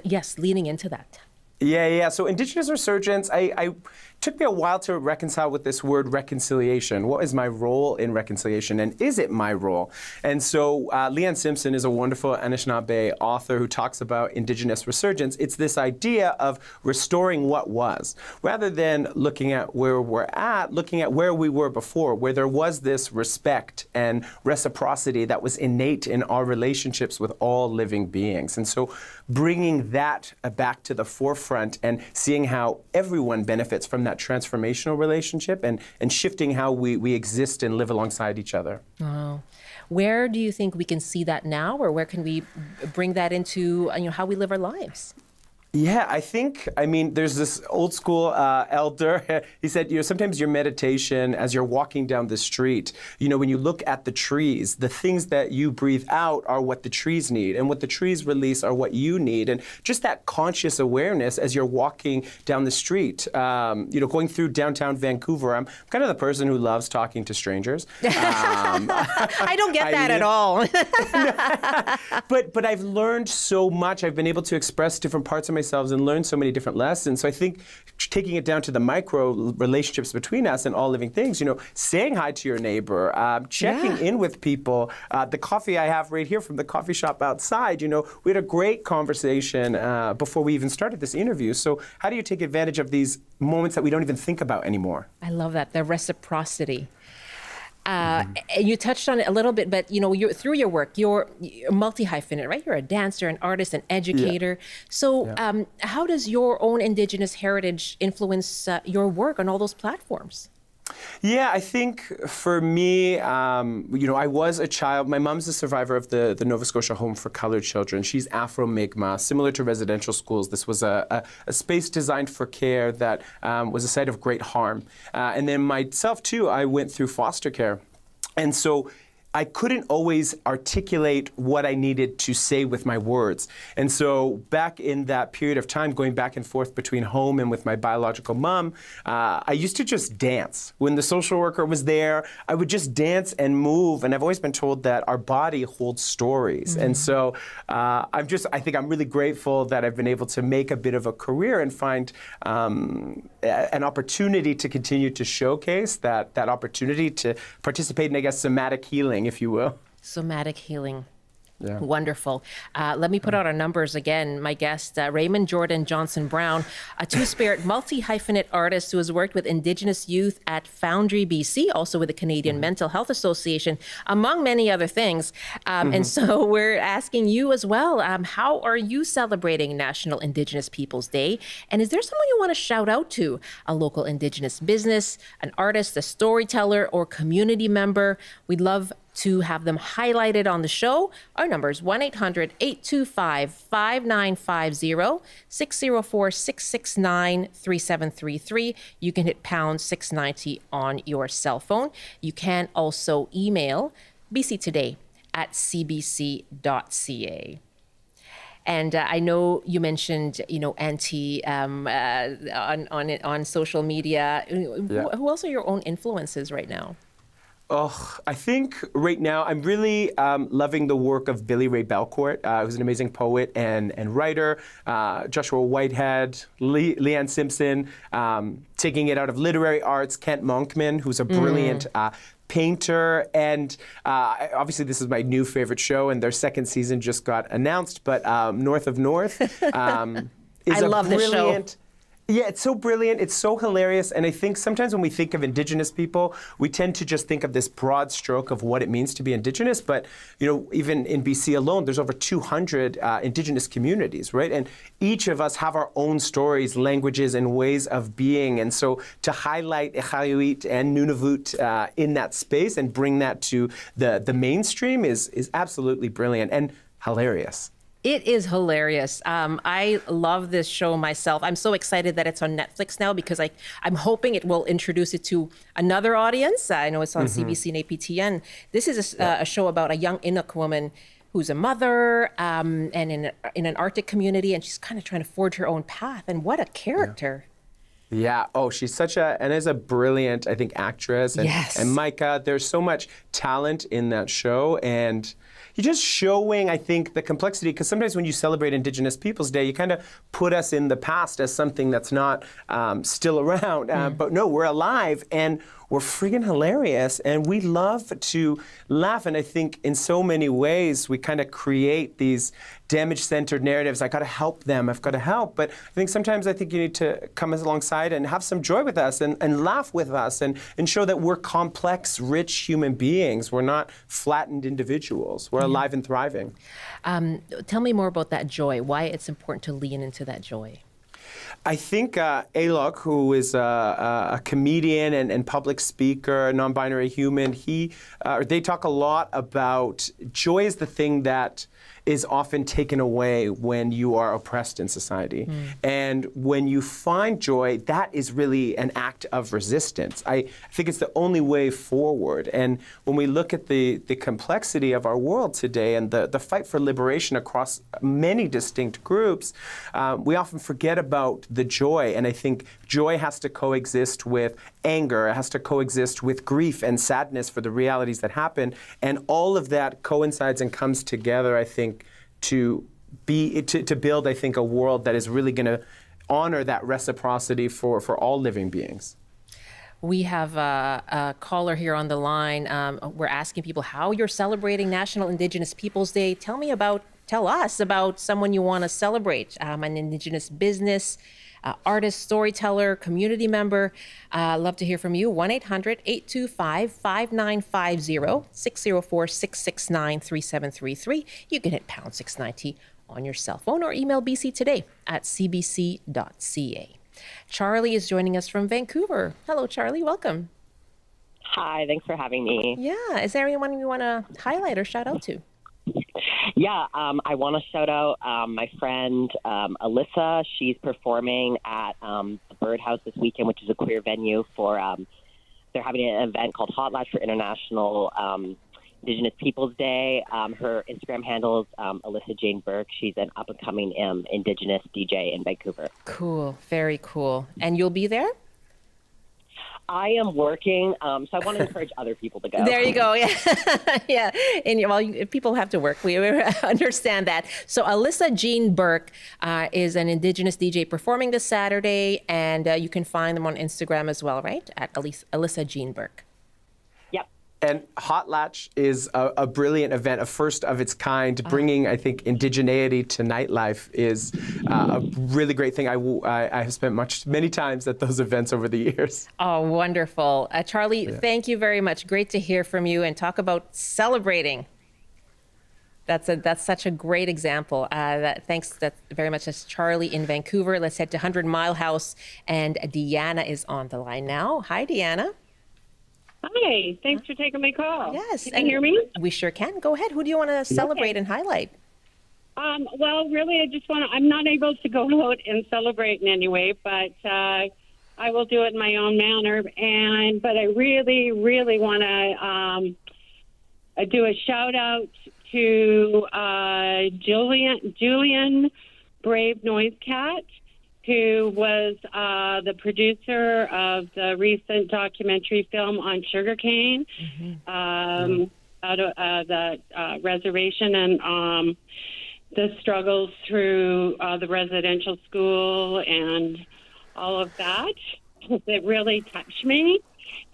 Yes, leaning into that. Yeah. So Indigenous resurgence, I took me a while to reconcile with this word reconciliation. What is my role in reconciliation, and is it my role? And so Leanne Simpson is a wonderful Anishinaabe author who talks about Indigenous resurgence. It's this idea of restoring what was, rather than looking at where we're at, looking at where we were before, where there was this respect and reciprocity that was innate in our relationships with all living beings. And so bringing that back to the forefront and seeing how everyone benefits from that transformational relationship and shifting how we exist and live alongside each other. Wow. Where do you think we can see that now, or where can we bring that into how we live our lives? Yeah, I mean, there's this old school elder. He said, sometimes your meditation as you're walking down the street, when you look at the trees, the things that you breathe out are what the trees need, and what the trees release are what you need. And just that conscious awareness as you're walking down the street, going through downtown Vancouver. I'm kind of the person who loves talking to strangers. I don't get that at all. But I've learned so much. I've been able to express different parts of myself and learn so many different lessons. So I think taking it down to the micro relationships between us and all living things, saying hi to your neighbor, checking in with people. The coffee I have right here from the coffee shop outside, we had a great conversation before we even started this interview. So how do you take advantage of these moments that we don't even think about anymore? I love that, the reciprocity. You touched on it a little bit, but through your work, you're multi-hyphenate, right? You're a dancer, an artist, an educator. Yeah. So how does your own Indigenous heritage influence your work on all those platforms? Yeah, I think for me, I was a child. My mom's a survivor of the Nova Scotia Home for Colored Children. She's Afro-Mi'kmaq. Similar to residential schools, this was a space designed for care that was a site of great harm. And then myself, too, I went through foster care. And so I couldn't always articulate what I needed to say with my words. And so back in that period of time, going back and forth between home and with my biological mom, I used to just dance. When the social worker was there, I would just dance and move. And I've always been told that our body holds stories. Mm-hmm. And so I think I'm really grateful that I've been able to make a bit of a career and find an opportunity to continue to showcase that opportunity to participate in, I guess, somatic healing, if you will. Somatic healing. Yeah. Wonderful. Let me put out our numbers again. My guest, Raymond Jordan Johnson-Brown, a two-spirit multi-hyphenate artist who has worked with Indigenous youth at Foundry, BC, also with the Canadian Mental Health Association, among many other things. And so we're asking you as well, how are you celebrating National Indigenous Peoples Day? And is there someone you want to shout out to? A local Indigenous business, an artist, a storyteller, or community member? We'd love to have them highlighted on the show. Our number is 1-800-825-5950, 604-669-3733. You can hit pound 690 on your cell phone. You can also email bctoday@cbc.ca. And I know you mentioned, Auntie on social media. Yeah. Who else are your own influences right now? Oh, I think right now I'm really loving the work of Billy Ray Belcourt, who's an amazing poet and writer, Joshua Whitehead, Leanne Simpson, taking it out of literary arts, Kent Monkman, who's a brilliant painter, and obviously this is my new favorite show, and their second season just got announced, but North of North is I love this show. Yeah, it's so brilliant. It's so hilarious. And I think sometimes when we think of Indigenous people, we tend to just think of this broad stroke of what it means to be Indigenous. But, even in BC alone, there's over 200 Indigenous communities, right? And each of us have our own stories, languages, and ways of being. And so to highlight Iqaluit and Nunavut in that space and bring that to the mainstream is absolutely brilliant and hilarious. It is hilarious. I love this show myself. I'm so excited that it's on Netflix now because I'm hoping it will introduce it to another audience. I know it's on CBC and APTN. This is a show about a young Inuk woman who's a mother and in an Arctic community, and she's kind of trying to forge her own path. And what a character. Yeah. Oh, she's and is a brilliant, I think, actress. And, yes. And Micah, there's so much talent in that show. And you're just showing, I think, the complexity, because sometimes when you celebrate Indigenous Peoples Day, you kind of put us in the past as something that's not still around. But no, we're alive, and we're friggin' hilarious, and we love to laugh. And I think in so many ways, we kind of create these damage-centered narratives. I got to help them. I've got to help. But I think sometimes you need to come alongside and have some joy with us and laugh with us and show that we're complex, rich human beings. We're not flattened individuals. We're alive and thriving. Tell me more about that joy, why it's important to lean into that joy. I think Alok, who is a comedian and public speaker, a non-binary human, they talk a lot about joy is the thing that is often taken away when you are oppressed in society. And when you find joy, that is really an act of resistance. I think it's the only way forward. And when we look at the complexity of our world today and the fight for liberation across many distinct groups, we often forget about the joy. And I think joy has to coexist with anger. It has to coexist with grief and sadness for the realities that happen. And all of that coincides and comes together, I think, to build, I think, a world that is really going to honor that reciprocity for all living beings. We have a caller here on the line. We're asking people how you're celebrating National Indigenous Peoples Day. Tell us about someone you want to celebrate, an Indigenous business, artist, storyteller, community member. Love to hear from you. 1-800-825-5950, 604-669-3733. You can hit pound 690 on your cell phone or email bctoday@cbc.ca. Charlie is joining us from Vancouver. Hello, Charlie. Welcome. Hi. Thanks for having me. Yeah. Is there anyone you want to highlight or shout out to? Yeah, I want to shout out my friend Alyssa. She's performing at the Birdhouse this weekend, which is a queer venue for, they're having an event called Hot Latch for International Indigenous Peoples Day. Her Instagram handle is Alyssa Jane Burke. She's an up-and-coming Indigenous DJ in Vancouver. Cool. Very cool. And you'll be there? I am working, so I want to encourage other people to go. There you go. Yeah, yeah. And people have to work. We understand that. So Alyssa Jean Burke is an Indigenous DJ performing this Saturday, and you can find them on Instagram as well, right? At Alyssa Jean Burke. Yep. And Hot Latch is a brilliant event, a first of its kind. Bringing, I think, indigeneity to nightlife is a really great thing. I have spent many times at those events over the years. Oh, wonderful. Charlie, Thank you very much. Great to hear from you and talk about celebrating. That's such a great example. Thanks very much. That's Charlie in Vancouver. Let's head to 100 Mile House, and Deanna is on the line now. Hi, Deanna. Hi, thanks for taking my call. Yes. Can you hear me? We sure can. Go ahead. Who do you want to celebrate and highlight? Well, really, I'm not able to go out and celebrate in any way, but I will do it in my own manner. But I really, really want to do a shout out to Julian Brave Noise Cat, who was the producer of the recent documentary film on sugarcane, out of the reservation and the struggles through the residential school and all of that. It really touched me.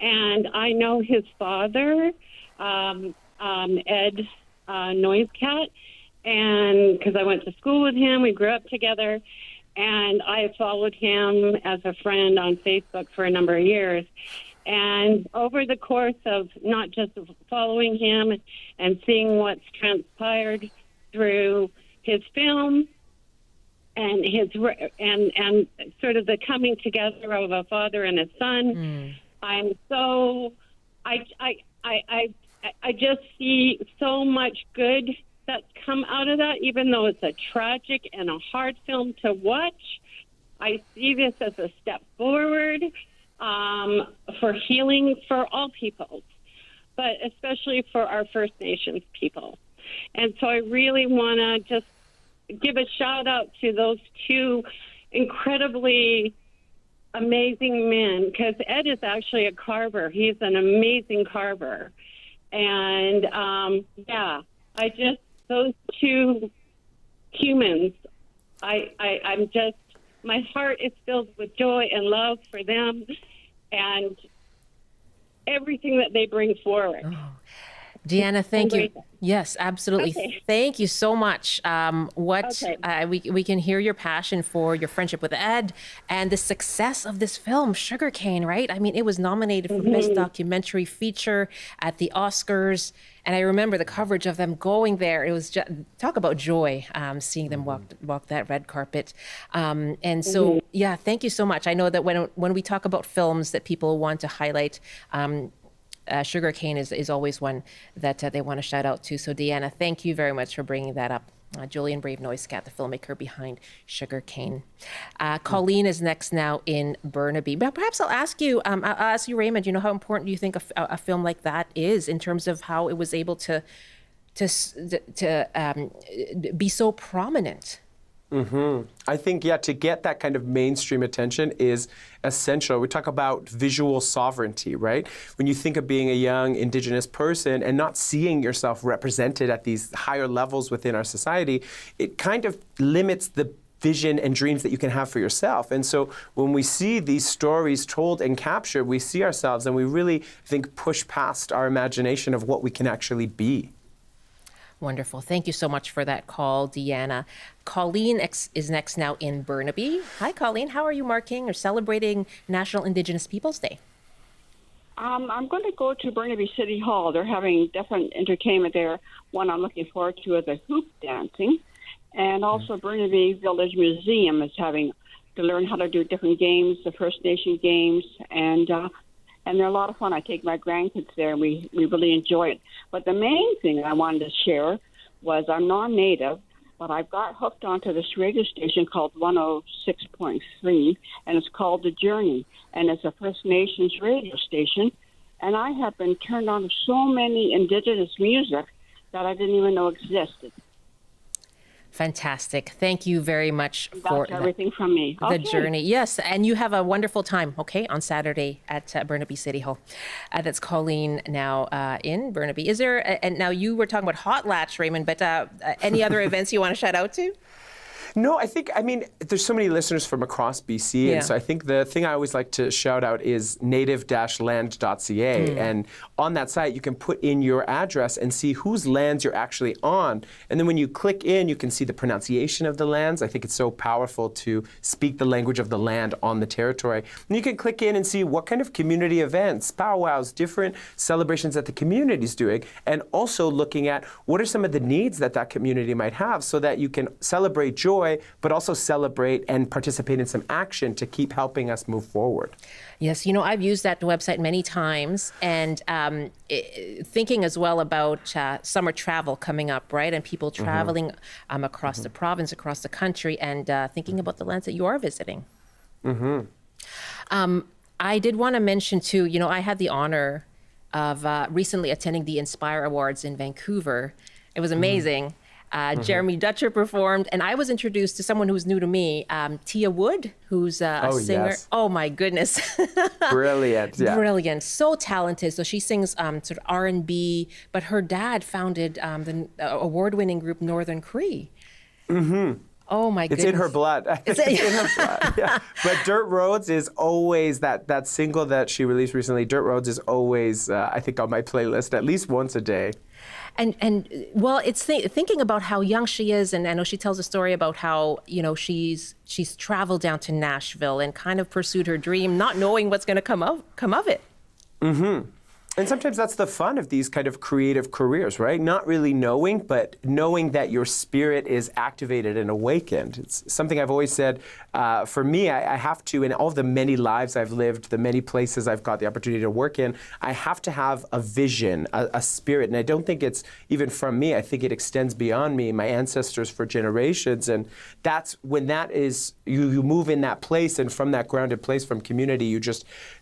And I know his father, Ed Noise Cat, and because I went to school with him, we grew up together. And I followed him as a friend on Facebook for a number of years. And over the course of not just following him and seeing what's transpired through his film and his and sort of the coming together of a father and a son, I'm so I just see so much good that's come out of that, even though it's a tragic and a hard film to watch. I see this as a step forward for healing for all peoples, but especially for our First Nations people. And so I really want to just give a shout out to those two incredibly amazing men, because Ed is actually a carver. He's an amazing carver. And I just, those two humans, I'm just, my heart is filled with joy and love for them and everything that they bring forward. Oh. Deanna, thank you. Yes, absolutely. Okay. Thank you so much. We can hear your passion for your friendship with Ed and the success of this film, Sugarcane, right? I mean, it was nominated for Best Documentary Feature at the Oscars. And I remember the coverage of them going there. It was just, talk about joy, seeing them walk that red carpet. And so, thank you so much. I know that when we talk about films that people want to highlight, Sugarcane is always one that they want to shout out to. So Deanna, thank you very much for bringing that up. Julian Brave Noise Cat, the filmmaker behind Sugarcane. Colleen is next now in Burnaby. But perhaps I'll ask you, Raymond, how important do you think a film like that is in terms of how it was able to be so prominent? I think, to get that kind of mainstream attention is essential. We talk about visual sovereignty, right? When you think of being a young Indigenous person and not seeing yourself represented at these higher levels within our society, it kind of limits the vision and dreams that you can have for yourself. And so when we see these stories told and captured, we see ourselves and we really, push past our imagination of what we can actually be. Wonderful. Thank you so much for that call, Deanna. Colleen is next now in Burnaby. Hi, Colleen. How are you marking or celebrating National Indigenous Peoples Day? I'm going to go to Burnaby City Hall. They're having different entertainment there. One I'm looking forward to is a hoop dancing. And also Burnaby Village Museum is having to learn how to do different games, the First Nation games, and they're a lot of fun. I take my grandkids there, and we really enjoy it. But the main thing I wanted to share was I'm non-native, but I've got hooked onto this radio station called 106.3, and it's called The Journey, and it's a First Nations radio station. And I have been turned on to so many Indigenous music that I didn't even know existed. Fantastic. Thank you very much for everything from me. The journey. Yes, and you have a wonderful time, on Saturday at Burnaby City Hall. That's Colleen now in Burnaby. Is there, and now you were talking about Hot Latch, Raymond, but any other events you want to shout out to? No, there's so many listeners from across BC, and so I think the thing I always like to shout out is native-land.ca, and on that site you can put in your address and see whose lands you're actually on, and then when you click in, you can see the pronunciation of the lands. I think it's so powerful to speak the language of the land on the territory. And you can click in and see what kind of community events, powwows, different celebrations that the community is doing, and also looking at what are some of the needs that community might have so that you can celebrate joy, but also celebrate and participate in some action to keep helping us move forward. Yes, I've used that website many times, and thinking as well about summer travel coming up, right? And people traveling across the province, across the country, and thinking about the lands that you are visiting. I did want to mention too, I had the honor of recently attending the Inspire Awards in Vancouver. It was amazing. Jeremy Dutcher performed, and I was introduced to someone who's new to me, Tia Wood, who's a singer. Yes. Oh my goodness. Brilliant. Yeah. Brilliant. So talented. So she sings sort of R&B, but her dad founded the award-winning group Northern Cree. Oh my goodness. It's in her blood. It's in her blood. Yeah. But Dirt Roads is always that single that she released recently. Dirt Roads is always, I think, on my playlist at least once a day. And well, it's thinking about how young she is, and I know she tells a story about how, you know, she's traveled down to Nashville and kind of pursued her dream, not knowing what's going to come of it. Mm-hmm. And sometimes that's the fun of these kind of creative careers, right? Not really knowing, but knowing that your spirit is activated and awakened. It's something I've always said. For me, I have to, in all the many lives I've lived, the many places I've got the opportunity to work in, I have to have a vision, a spirit. And I don't think it's even from me. I think it extends beyond me, my ancestors for generations. And that's when that is, you move in that place, and from that grounded place, from community,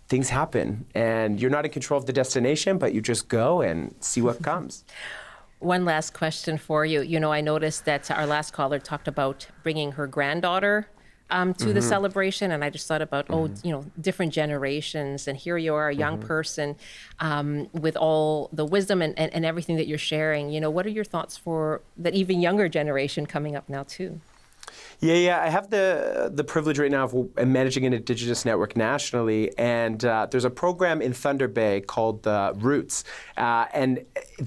things happen, and you're not in control of the destination, but you just go and see what comes. One last question for you. You know, I noticed that our last caller talked about bringing her granddaughter to the celebration, and I just thought about, different generations, and here you are, a young person with all the wisdom and everything that you're sharing. You know, what are your thoughts for that even younger generation coming up now too? Yeah. I have the privilege right now of managing an Indigenous network nationally, and there's a program in Thunder Bay called Roots, and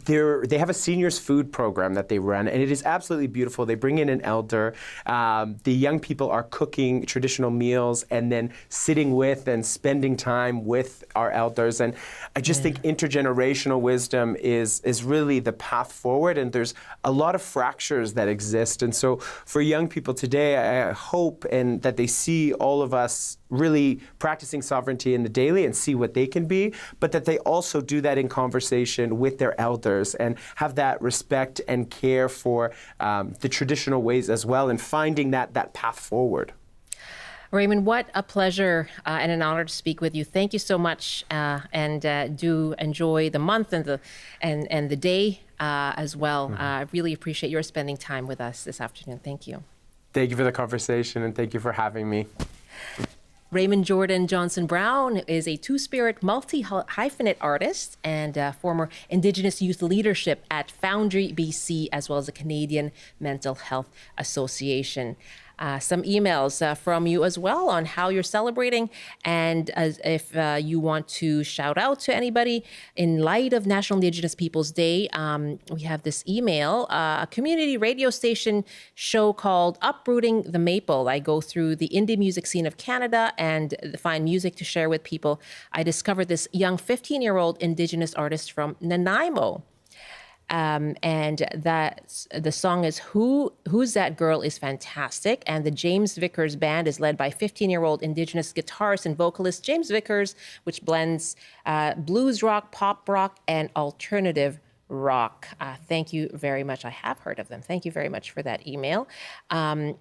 they have a seniors food program that they run, and it is absolutely beautiful. They bring in an elder. The young people are cooking traditional meals and then sitting with and spending time with our elders, and I just think intergenerational wisdom is really the path forward, and there's a lot of fractures that exist, and so for young people today, I hope and that they see all of us really practicing sovereignty in the daily and see what they can be, but that they also do that in conversation with their elders and have that respect and care for the traditional ways as well, and finding that path forward. Raymond, what a pleasure and an honor to speak with you. Thank you so much, and do enjoy the month and the day as well. I really appreciate your spending time with us this afternoon. Thank you. Thank you for the conversation, and thank you for having me. Raymond Jordan Johnson-Brown is a two-spirit multi-hyphenate artist and former Indigenous youth leadership at Foundry BC, as well as the Canadian Mental Health Association. Some emails from you as well on how you're celebrating, and if you want to shout out to anybody in light of National Indigenous Peoples Day, we have this email, a community radio station show called Uprooting the Maple. I go through the indie music scene of Canada and find music to share with people. I discovered this young 15-year-old Indigenous artist from Nanaimo. And the song is Who's That Girl is fantastic. And the James Vickers Band is led by 15-year-old Indigenous guitarist and vocalist James Vickers, which blends blues rock, pop rock, and alternative rock. Thank you very much. I have heard of them. Thank you very much for that email. And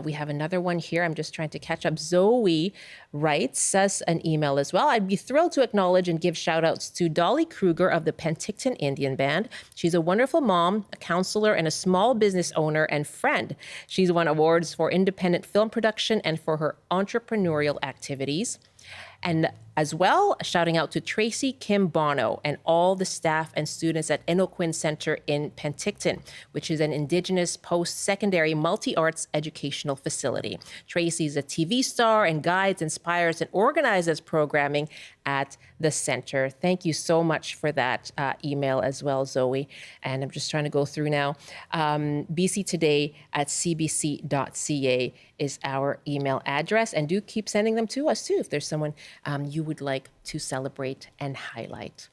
we have another one here. I'm just trying to catch up. Zoe writes us an email as well. I'd be thrilled to acknowledge and give shout outs to Dolly Kruger of the Penticton Indian Band. She's a wonderful mom, a counselor, and a small business owner and friend. She's won awards for independent film production and for her entrepreneurial activities. And as well, shouting out to Tracy Kim Bono and all the staff and students at Enoquin Center in Penticton, which is an Indigenous post-secondary multi-arts educational facility. Tracy is a TV star and guides, inspires, and organizes programming at the center. Thank you so much for that email as well, Zoe. And I'm just trying to go through now. bctoday@cbc.ca is our email address. And do keep sending them to us too if there's someone you would like to celebrate and highlight.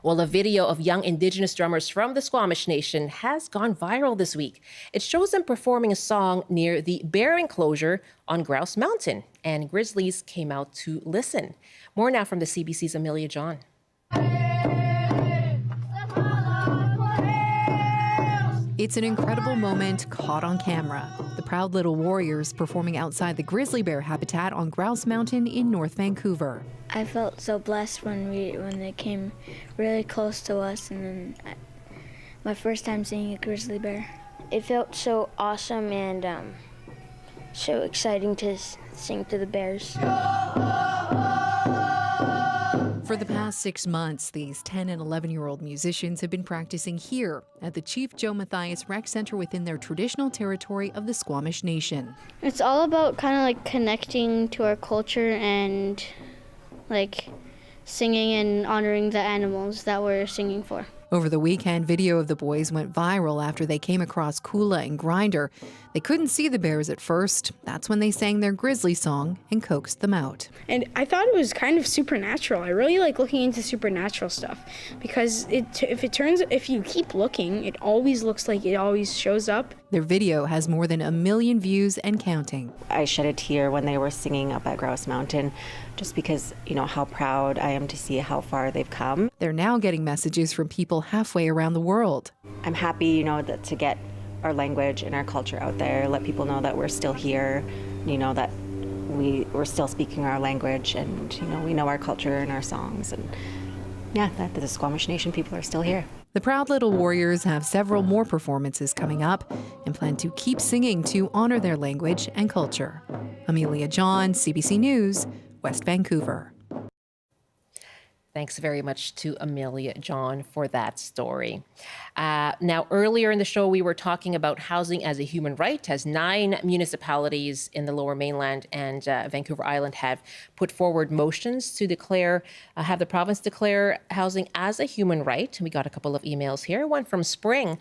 Well, a video of young Indigenous drummers from the Squamish Nation has gone viral this week. It shows them performing a song near the bear enclosure on Grouse Mountain, and grizzlies came out to listen. More now from the CBC's Amelia John. It's an incredible moment caught on camera. The proud little warriors performing outside the grizzly bear habitat on Grouse Mountain in North Vancouver. I felt so blessed when they came really close to us, and then my first time seeing a grizzly bear. It felt so awesome and so exciting to sing to the bears. For the past 6 months, these 10 and 11-year-old musicians have been practicing here at the Chief Joe Mathias Rec Center within their traditional territory of the Squamish Nation. It's all about kind of like connecting to our culture and like singing and honoring the animals that we're singing for. Over the weekend, video of the boys went viral after they came across Kula and Grinder. They couldn't see the bears at first. That's when they sang their grizzly song and coaxed them out. And I thought it was kind of supernatural. I really like looking into supernatural stuff because if you keep looking, it always looks like it always shows up. Their video has more than 1 million views and counting. I shed a tear when they were singing up at Grouse Mountain, just because, how proud I am to see how far they've come. They're now getting messages from people halfway around the world. I'm happy, to get our language and our culture out there, let people know that we're still here, that we're still speaking our language, and, we know our culture and our songs, and that the Squamish Nation people are still here. The Proud Little Warriors have several more performances coming up and plan to keep singing to honor their language and culture. Amelia John, CBC News, West Vancouver. Thanks very much to Amelia John for that story. Now, earlier in the show, we were talking about housing as a human right, as 9 municipalities in the Lower Mainland and Vancouver Island have put forward motions to have the province declare housing as a human right. We got a couple of emails here. One from Spring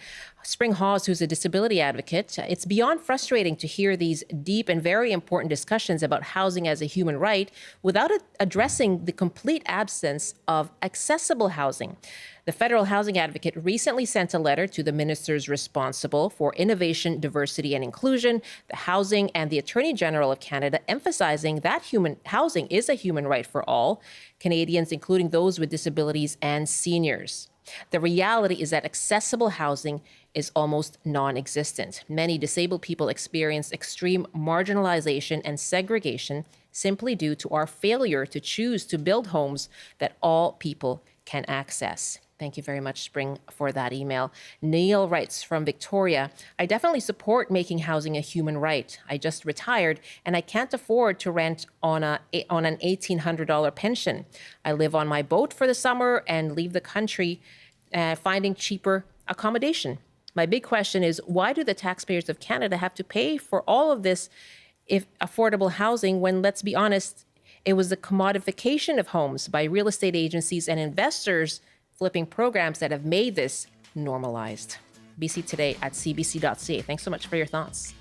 Hawes, who's a disability advocate. It's beyond frustrating to hear these deep and very important discussions about housing as a human right without addressing the complete absence of accessible housing. The federal housing advocate recently sent a letter to the ministers responsible for innovation, diversity, and inclusion, the housing, and the Attorney General of Canada, emphasizing that housing is a human right for all Canadians, including those with disabilities and seniors. The reality is that accessible housing is almost non-existent. Many disabled people experience extreme marginalization and segregation simply due to our failure to choose to build homes that all people can access. Thank you very much, Spring, for that email. Neil writes from Victoria, I definitely support making housing a human right. I just retired and I can't afford to rent on an $1,800 pension. I live on my boat for the summer and leave the country finding cheaper accommodation. My big question is, why do the taxpayers of Canada have to pay for all of this if affordable housing when, let's be honest, it was the commodification of homes by real estate agencies and investors flipping programs that have made this normalized. BC Today at cbc.ca. Thanks so much for your thoughts.